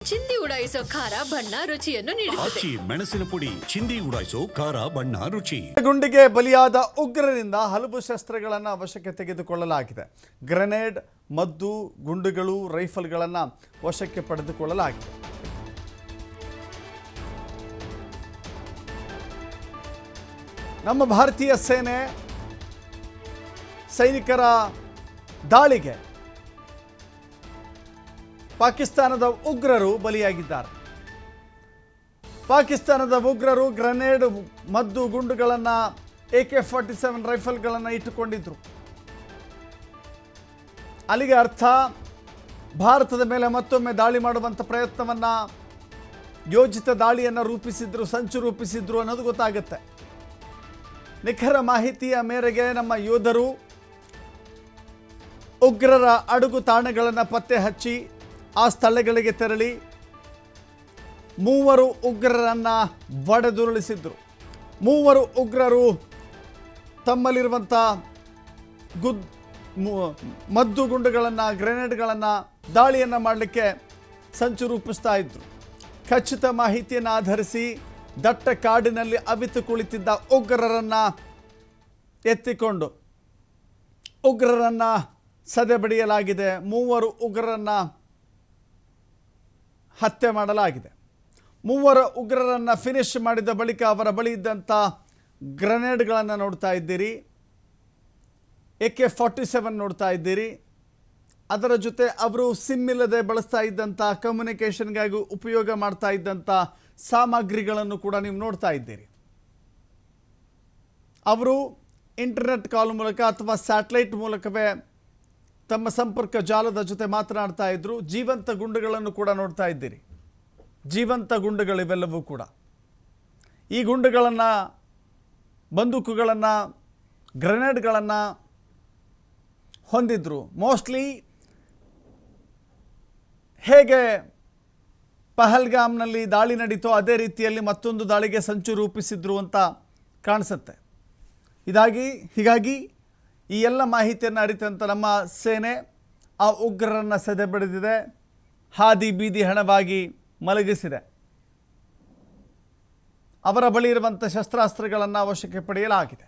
ಚಿಂದಿ ಉಡಾಯಿಸೋ ಖಾರ ಬಣ್ಣ ರುಚಿಯನ್ನು ನೀಡುತ್ತದೆ. ಮೆಣಸಿನ ಪುಡಿ ಚಿಂದಿ ಉಡಾಯಿಸೋ ಖಾರ ಬಣ್ಣ ರುಚಿ. ಗುಂಡಿಗೆ ಬಲಿಯಾದ ಉಗ್ರರಿಂದ ಹಲವು ಶಸ್ತ್ರಗಳನ್ನು ವಶಕ್ಕೆ ತೆಗೆದುಕೊಳ್ಳಲಾಗಿದೆ. ಗ್ರೆನೇಡ್, ಮದ್ದು, ಗುಂಡುಗಳು, ರೈಫಲ್ಗಳನ್ನು ವಶಕ್ಕೆ ಪಡೆದುಕೊಳ್ಳಲಾಗಿದೆ. ನಮ್ಮ ಭಾರತೀಯ ಸೇನೆ ಸೈನಿಕರ ದಾಳಿಗೆ ಪಾಕಿಸ್ತಾನದ ಉಗ್ರರು ಬಲಿಯಾಗಿದ್ದಾರೆ. ಪಾಕಿಸ್ತಾನದ ಉಗ್ರರು ಗ್ರೆನೇಡ್, ಮದ್ದು, ಗುಂಡುಗಳನ್ನು, AK-47 ರೈಫಲ್ಗಳನ್ನು ಇಟ್ಟುಕೊಂಡಿದ್ರು. ಅಲ್ಲಿಗೆ ಅರ್ಥ ಭಾರತದ ಮೇಲೆ ಮತ್ತೊಮ್ಮೆ ದಾಳಿ ಮಾಡುವಂಥ ಪ್ರಯತ್ನವನ್ನು, ಯೋಜಿತ ದಾಳಿಯನ್ನು ರೂಪಿಸಿದ್ರು, ಸಂಚು ರೂಪಿಸಿದ್ರು ಅನ್ನೋದು ಗೊತ್ತಾಗುತ್ತೆ. ನಿಖರ ಮಾಹಿತಿಯ ಮೇರೆಗೆ ನಮ್ಮ ಯೋಧರು ಉಗ್ರರ ಅಡುಗು ತಾಣಗಳನ್ನು ಪತ್ತೆ ಹಚ್ಚಿ ಆ ಸ್ಥಳಗಳಿಗೆ ತೆರಳಿ 3 ಉಗ್ರರನ್ನು ಬಡಿದುರುಳಿಸಿದ್ರು. 3 ಉಗ್ರರು ತಮ್ಮಲ್ಲಿರುವಂಥ ಮದ್ದು ಗುಂಡುಗಳನ್ನು, ಗ್ರೆನೇಡ್ಗಳನ್ನು ದಾಳಿಯನ್ನು ಮಾಡಲಿಕ್ಕೆ ಸಂಚು ರೂಪಿಸ್ತಾ ಇದ್ದರು. ಖಚಿತ ಮಾಹಿತಿಯನ್ನು ಆಧರಿಸಿ ದಟ್ಟ ಕಾಡಿನಲ್ಲಿ ಅವಿತು ಕುಳಿತಿದ್ದ ಉಗ್ರರನ್ನು ಎತ್ತಿಕೊಂಡು ಉಗ್ರರನ್ನು ಸದೆಬಡಿಯಲಾಗಿದೆ. 3 ಉಗ್ರರನ್ನು ಹತ್ಯೆ ಮಾಡಲಾಗಿದೆ. 3 ಉಗ್ರರನ್ನು ಫಿನಿಶ್ ಮಾಡಿದ ಬಳಿಕ ಅವರ ಬಳಿ ಇದ್ದಂಥ ಗ್ರೆನೇಡ್ಗಳನ್ನು ನೋಡ್ತಾ ಇದ್ದೀರಿ, AK-47 ನೋಡ್ತಾ ಇದ್ದೀರಿ. ಅದರ ಜೊತೆ ಅವರು ಸಿಮ್ ಇಲ್ಲದೆ ಬಳಸ್ತಾ ಇದ್ದಂಥ ಕಮ್ಯುನಿಕೇಷನ್ಗಾಗಿ ಉಪಯೋಗ ಮಾಡ್ತಾ ಇದ್ದಂಥ ಸಾಮಗ್ರಿಗಳನ್ನು ಕೂಡ ನೀವು ನೋಡ್ತಾ ಇದ್ದೀರಿ. ಅವರು ಇಂಟರ್ನೆಟ್ ಕಾಲ್ ಮೂಲಕ ಅಥವಾ ಸ್ಯಾಟಲೈಟ್ ಮೂಲಕವೇ ತಮ್ಮ ಸಂಪರ್ಕ ಜಾಲದ ಜೊತೆ ಮಾತನಾಡ್ತಾ ಇದ್ದರು. ಜೀವಂತ ಗುಂಡುಗಳನ್ನು ಕೂಡ ನೋಡ್ತಾ ಇದ್ದೀರಿ. ಜೀವಂತ ಗುಂಡುಗಳಿವೆಲ್ಲವೂ ಕೂಡ. ಈ ಗುಂಡುಗಳನ್ನು, ಬಂದೂಕುಗಳನ್ನು, ಗ್ರೆನೇಡ್ಗಳನ್ನು ಹೊಂದಿದ್ರು. ಮೋಸ್ಟ್ಲಿ ಹೇಗೆ ಪಹಲ್ಗಾಮ್ನಲ್ಲಿ ದಾಳಿ ನಡೀತೋ ಅದೇ ರೀತಿಯಲ್ಲಿ ಮತ್ತೊಂದು ದಾಳಿಗೆ ಸಂಚು ರೂಪಿಸಿದ್ರು ಅಂತ ಕಾಣಿಸುತ್ತೆ. ಹೀಗಾಗಿ ಈ ಎಲ್ಲ ಮಾಹಿತಿಯನ್ನು ಅರಿತಂಥ ನಮ್ಮ ಸೇನೆ ಆ ಉಗ್ರರನ್ನು ಸದೆಬಡಿದಿದೆ, ಹಾದಿ ಬೀದಿ ಹಣವಾಗಿ ಮಲಗಿಸಿದೆ. ಅವರ ಬಳಿ ಇರುವಂಥ ಶಸ್ತ್ರಾಸ್ತ್ರಗಳನ್ನು ವಶಕ್ಕೆ ಪಡೆಯಲಾಗಿದೆ.